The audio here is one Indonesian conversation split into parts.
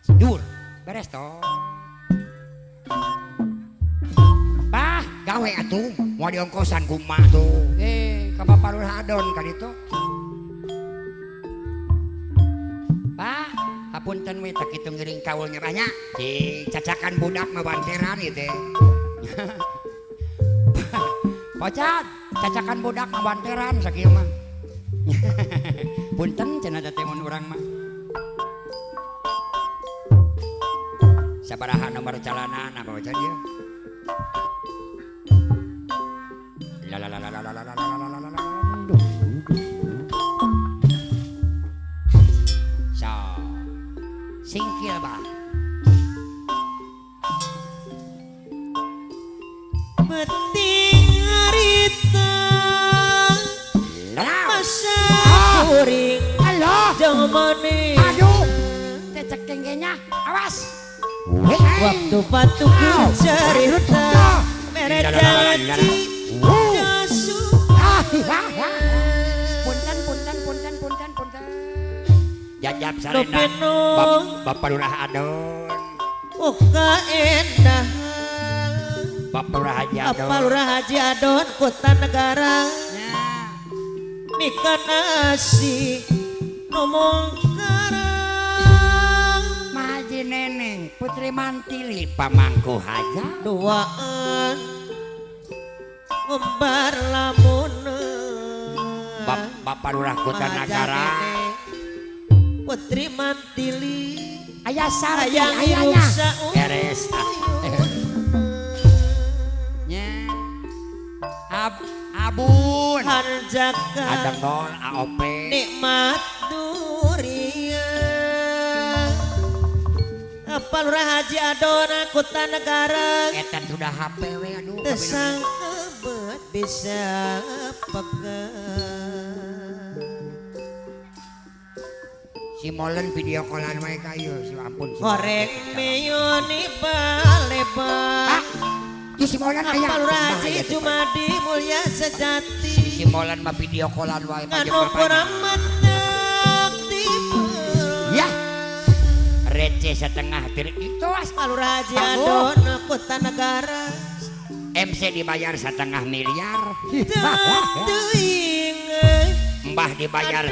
Cidur beres toh. Bah gawe atuh mau diongkosan kumaha tuh ka Bapak Lurah Adon kan itu. Pak hapunten we tak kitu ngiring kaul nyerahnya di cacakan budak mah banteran ieu teh. Pocat cacakan budak mah banteran sakieu mah. Punten cenah teh mun urang mah. Sabaraha nomor calanana baca dia. La la la la la la la la la la la. So. Singkil bah. Penting harita masa kuring jangan mani. Aduh, tecek tenggenya, awas. Waktu batu cerita mere janji jasu. Punten. Jajab sarena Bapak Lurah Adon. Uka endah Bapak Lurah Haji Adon. Bapak Lurah Haji Adon Kota Negara. Nikah nasi ngomong karang Maji Neneng Putri Mantili pamangku haja duaan ngembar lamun Bapak Lurah Kota Negara Putri Mantili ayah sarang ayang ayahnya hirup beres Abun harjakan ada nol AOP nikmat durian Bapak Lurah Haji Adon Kota Negara etan sudah HP we aduh tesang kebet bisa pegang si Molen video callan mereka yuk si ampun si korek meyoni baleba si Molen ayah Bapak Lurah Haji Jumadi mulia sejati si Molen mah video callan wae nganu puramat tipe ya receh setengah diri itu Bapak Lurah Haji Adon Kota Negara MC dibayar setengah miliar teu inget Mbah dibayar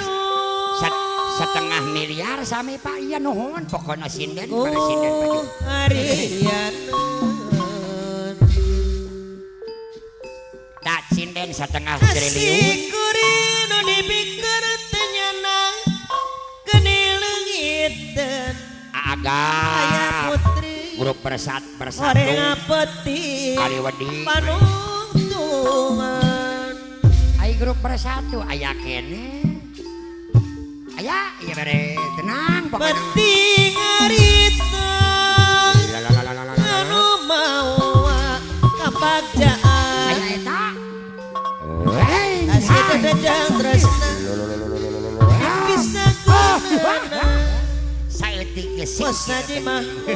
setengah miliar sami Pak iya nuhun pokoknya sinden pada sinden baju harian tak sinden setengah triliun asikurin nu dipikir teu nyeunang kenileungiteun aya agak putri grup bersatu Korea peti Kaliwedi panuntungan ai grup bersatu aya kene aya iya bere tenang pokoknya penting harita anu mawa kabagjaan aya eta kasih dedejang tresna bisa guna saeutik geus Bos Haji Mahmud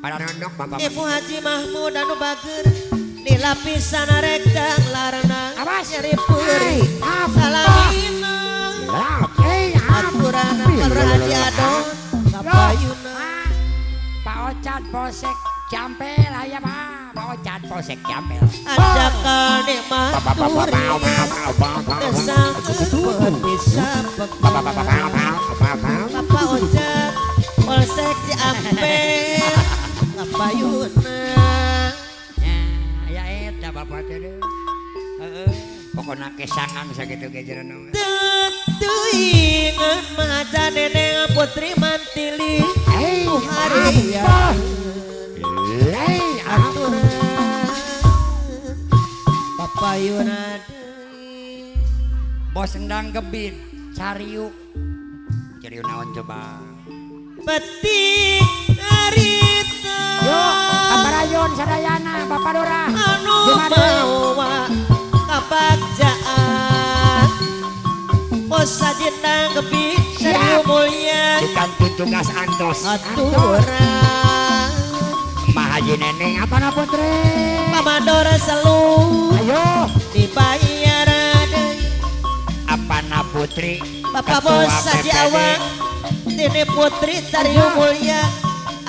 pada nondok bapak Ibu Haji Mahmud anu bager di lapisan rekang larana nyeri peuri salamina aturan Bapak Lurah Haji Adon kapayuna Pak Ocat Polsek Jampel aya mah Pak Ocat Polsek Jampel ajakal nikmat duri desang kebet bisa pegang Bapak Ocat Polsek Jampel kapayuna ya eta bapak teh pokoknya kesangan sakitu ge jerona tentu inget maca Neneng Putri Mantili harian aturan papayuna deui bos endang gebit cariuk cariuk naon coba petik harita yo kaparayon sadayana Bapak Lurah anu mawa kabagjaan pos sajina gebit serius mulia dikantu tugas antos aturan Mbah Haji Neneng apa na putri pamador selu ayo dibayar deui apa na putri Bapak Bos Haji Awang Dini Putri Tariu Mulia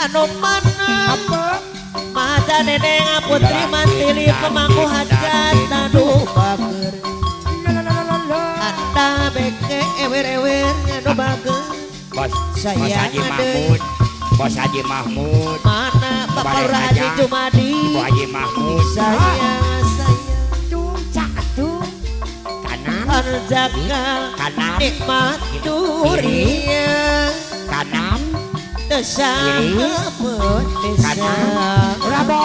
anu mana Apa? mata neneng putri mantili pemangku hajat anu bager anda beke ewer-ewer anu bager Bos Sayang Haji ada. Mahmud. Bos Haji Mahmud. mana Bapak Balik Haji aja. Jumadi Bu Haji Mahmud. sayang Tuh cak tuh. Kanan. anu jaga Kanan. nikmat durian Kanan. desa Kiri. kebun desa Kanan. Udah, Bo.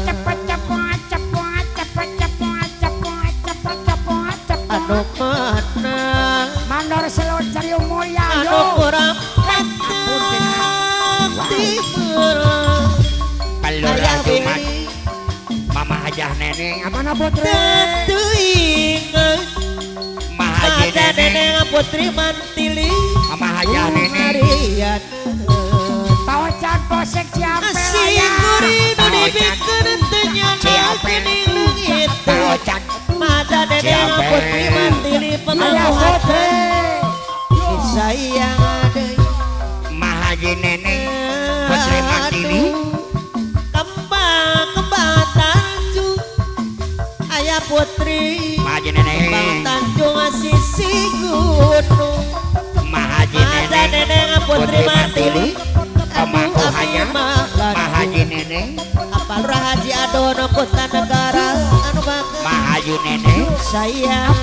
Cepet cepet cepet cepet cepet cepet cepet cepet cepet. anu mana Mandor selot cari mulia anu yo. kurang timur Palura ayah Jumat. beli Mama Hajah Neneng. Mana putri? tentu ingat Mama Haji ada Neneng. neneng putri mantili Mama Hajah Neneng. Marian Pawacan posek siapa asing gurih nu dibikin tenyana Siapa? kening lengit Paocan. mata neneng Siapa? putri mantili Ayah pemangku putri. sayang ada Mama Haji Neneng. Putri Mantili. Kembang Tanjung ayah putri Mama Haji Neneng. Kembang Tanjung sisi gunung Mama Haji ada Neneng. neneng putri mantili Pemangku Hajah. Mama Haji Neneng. apal Haji Adono kota negara anu bagus Mama Haji Neneng. sayang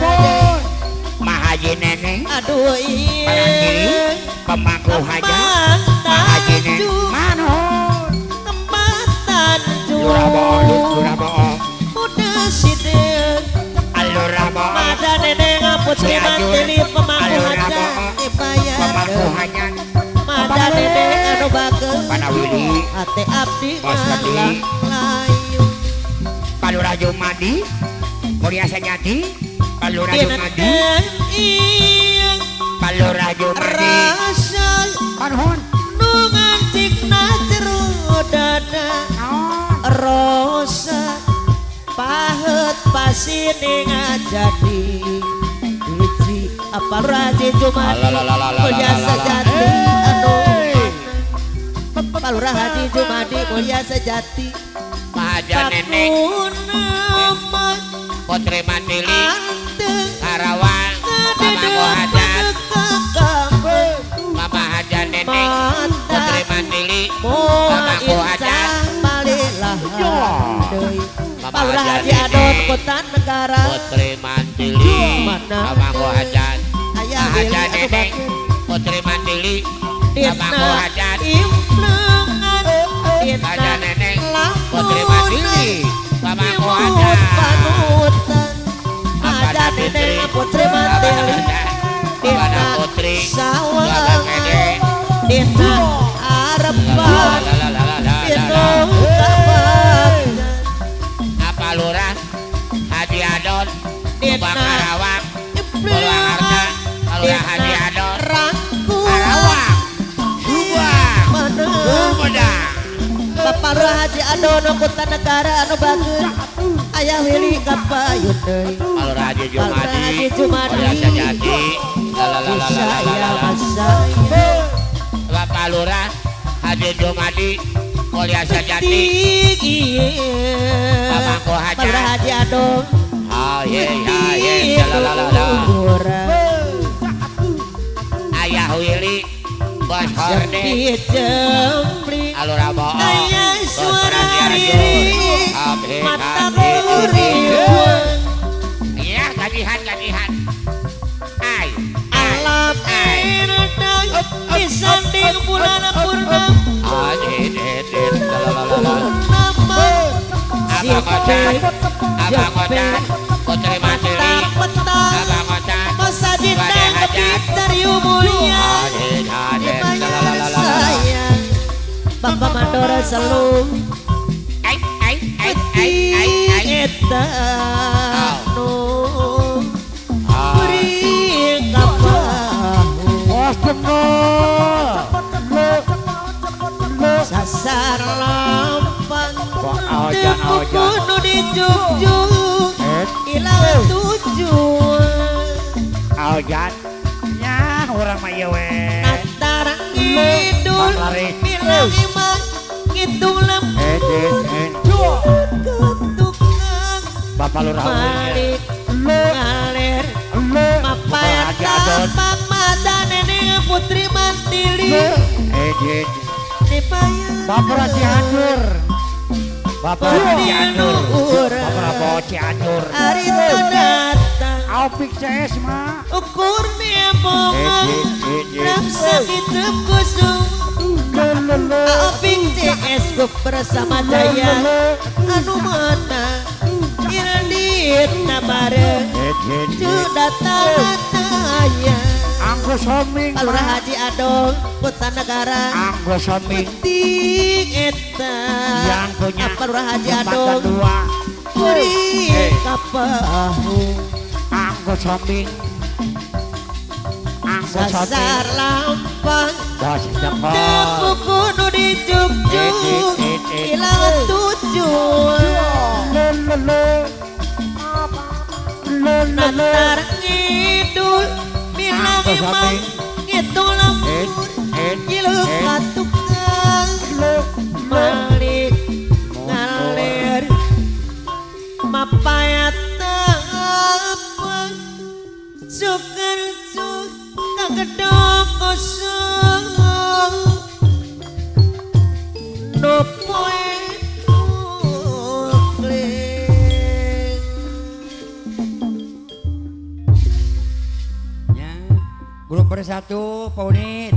Mama Haji Neneng. aduh Mantili. iya Pemangku Hajah. Kembang Mama Haji Neneng. Tanjung Manhun. Kembang Tanjung Lurah bohong. Lurah bohong. udah sideuk Alurah bohong. ada neneng putri Si Ajun. mantili pemangku Alurah haja bohong. dibayar Pemangku Hajah. ada neneng anu bagus Pana Willy. ate abdi Bos Gede. malang layu Palura Jumadi. Mulia Sanyati. Palura Jumadi. dinten iya Palura Jumadi. rasa Manhun. nu ngancikna jero dada Naon? rosa pahet pasini ngajadi hiji apal Haji Jumadi mulia sejati anu Palura Haji Jumadi mulia sejati Mahaja Neneng. pakunemat Putri Mantili. anteng Karawang. Pemangku Hajah. Mama Haja Neneng. Putri Mantili. Pemangku Hajah. Palura Haji Adon kota negara Putri Mantili. Mana? Pemangku Hajah. ayah Haja Willy anu Neneng. bagus Putri Mantili. Pemangku Dina Hajah. implengan Haja Neneng. Putri lamunan Mantili. Pemangku imut Hajah. panutan Haja Neneng Putri Mantili Kepada Putri. sawah Kepada Kede. Dina Arepan Dina Kabagan Apa lurah Haji Adon Dina Bang Karawang Purwakarta Lurah Haji Adon Rangkul Karawang Subang Sumedang Bapak Lurah Haji Adono kota negara anu bagus ayah Willy kapayun deui Lurah Haji Lurah Haji Jumadi Jumadi. Mulia Sejati saya Bapak Lurah Haji Jumadi Mulia Sejati Pemangku Hajah. Palura Haji Adon Aye Ayah Willy Bos Horde Sepi jempling Alura bohong ayah Bos suara Raja riri Abdi mata Abdi kuriuan Iya gajihan Ay alam enang disanding bulan purnama Abang Ocan Abang Ocan Putri Mantili Abang Ocan masa Kepada bintang Hajat cari umulia dibayar sayang Bapak Mandora selalu eta nu beri kapahu sasar lampang tuku nu dijunjung ilang tujuan Aujan. Ya, orang mah ieu we. Natar ngidul Bang Laris. Milang imang ngitung lembur ketukang Bapak Lurah balik ngalir mapayat tampang mata nenek putri mantili dibayar Bapak Cianjur. Bapak Cianjur. Bapak Cianjur. hari datang Aupik CS mah. ukur dia bohong rasa hidup kusum Aping CS ku bersama Jaya anu mana Iradit nabare sudah tanya Anggo soming. Kalurah Haji Adong Kota Negara Anggo soming. penting eta Yang punya Kalurah Haji jembatan Adong dua. kuring kapahu Anggo soming. Anggo sasar soming. lampang Das jempol. Tepu kudu dijuk-juk hilang tujuan Natar ngidul bilang emang itu lembur Giluk katukang Malik ngalir Mapayat apa Sukar kagedok kosong Nopoe ukling Ya, grup bersatu Pauni